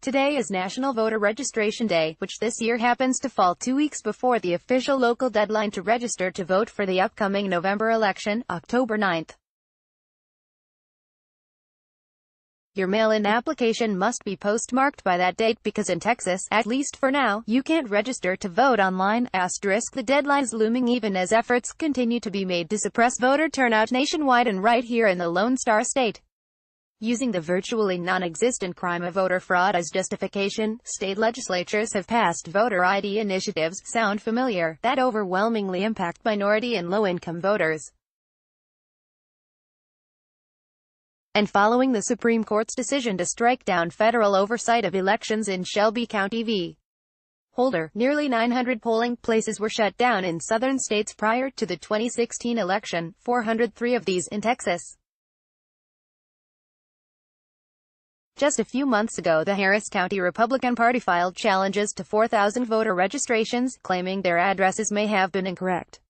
Today is National Voter Registration Day, which this year happens to fall 2 weeks before the official local deadline to register to vote for the upcoming November election, October 9th. Your mail-in application must be postmarked by that date because in Texas, at least for now, you can't register to vote online. The deadline is looming even as efforts continue to be made to suppress voter turnout nationwide and right here in the Lone Star State. Using the virtually non-existent crime of voter fraud as justification, state legislatures have passed voter ID initiatives, sound familiar, that overwhelmingly impact minority and low-income voters. And following the Supreme Court's decision to strike down federal oversight of elections in Shelby County v. Holder, nearly 900 polling places were shut down in southern states prior to the 2016 election, 403 of these in Texas. Just a few months ago, the Harris County Republican Party filed challenges to 4,000 voter registrations, claiming their addresses may have been incorrect.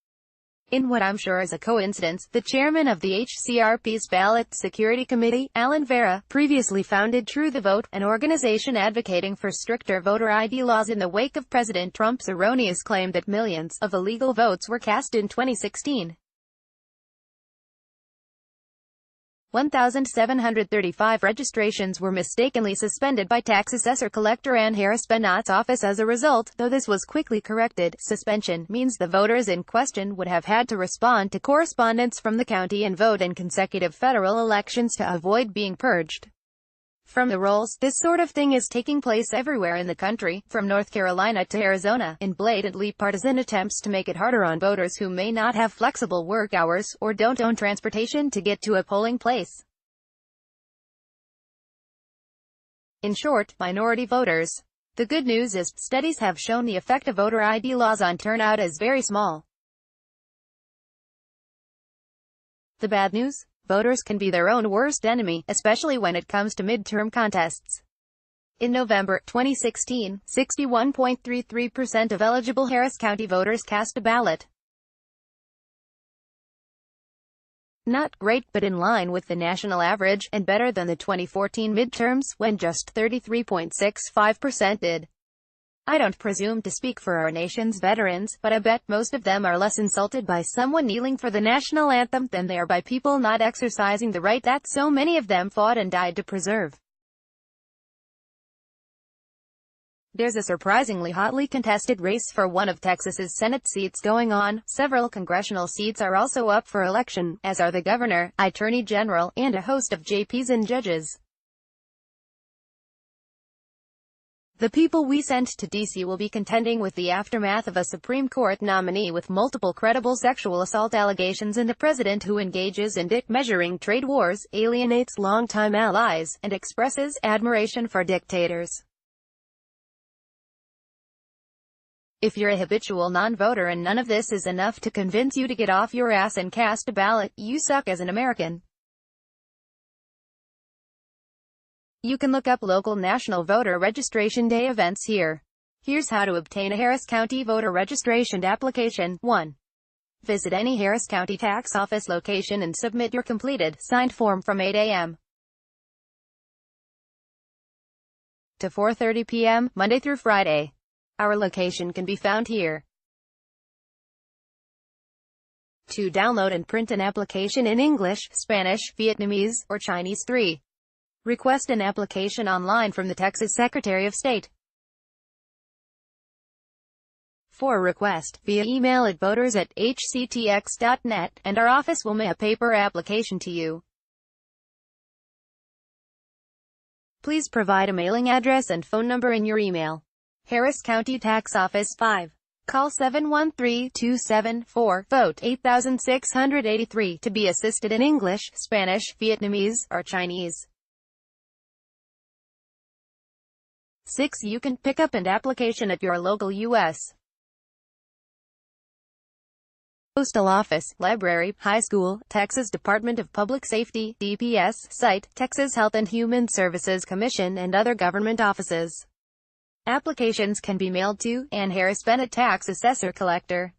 In what I'm sure is a coincidence, the chairman of the HCRP's Ballot Security Committee, Alan Vera, previously founded True the Vote, an organization advocating for stricter voter ID laws in the wake of President Trump's erroneous claim that millions of illegal votes were cast in 2016. 1,735 registrations were mistakenly suspended by tax assessor collector Ann Harris Bennett's office as a result, though this was quickly corrected. Suspension means the voters in question would have had to respond to correspondence from the county and vote in consecutive federal elections to avoid being purged from the rolls. This sort of thing is taking place everywhere in the country, from North Carolina to Arizona, in blatantly partisan attempts to make it harder on voters who may not have flexible work hours, or don't own transportation to get to a polling place. In short, minority voters. The good news is, studies have shown the effect of voter ID laws on turnout is very small. The bad news? Voters can be their own worst enemy, especially when it comes to midterm contests. In November 2016, 61.33% of eligible Harris County voters cast a ballot. Not great, but in line with the national average, and better than the 2014 midterms, when just 33.65% did. I don't presume to speak for our nation's veterans, but I bet most of them are less insulted by someone kneeling for the national anthem than they are by people not exercising the right that so many of them fought and died to preserve. There's a surprisingly hotly contested race for one of Texas's Senate seats going on. Several congressional seats are also up for election, as are the governor, attorney general, and a host of JPs and judges. The people we sent to D.C. will be contending with the aftermath of a Supreme Court nominee with multiple credible sexual assault allegations and a president who engages in dick-measuring trade wars, alienates longtime allies, and expresses admiration for dictators. If you're a habitual non-voter and none of this is enough to convince you to get off your ass and cast a ballot, you suck as an American. You can look up local National Voter Registration Day events here. Here's how to obtain a Harris County voter registration application. 1. Visit any Harris County tax office location and submit your completed, signed form from 8 a.m. to 4:30 p.m., Monday through Friday. Our location can be found here. 2. Download and print an application in English, Spanish, Vietnamese, or Chinese. 3. Request an application online from the Texas Secretary of State. 4. Request via email at voters@hctx.net, and our office will mail a paper application to you. Please provide a mailing address and phone number in your email. Harris County Tax Office 5. Call 713-274-VOTE 8683 to be assisted in English, Spanish, Vietnamese, or Chinese. 6. You can pick up an application at your local U.S. Postal Office, Library, High School, Texas Department of Public Safety, DPS, site, Texas Health and Human Services Commission, and other government offices. Applications can be mailed to Ann Harris Bennett, Tax Assessor Collector.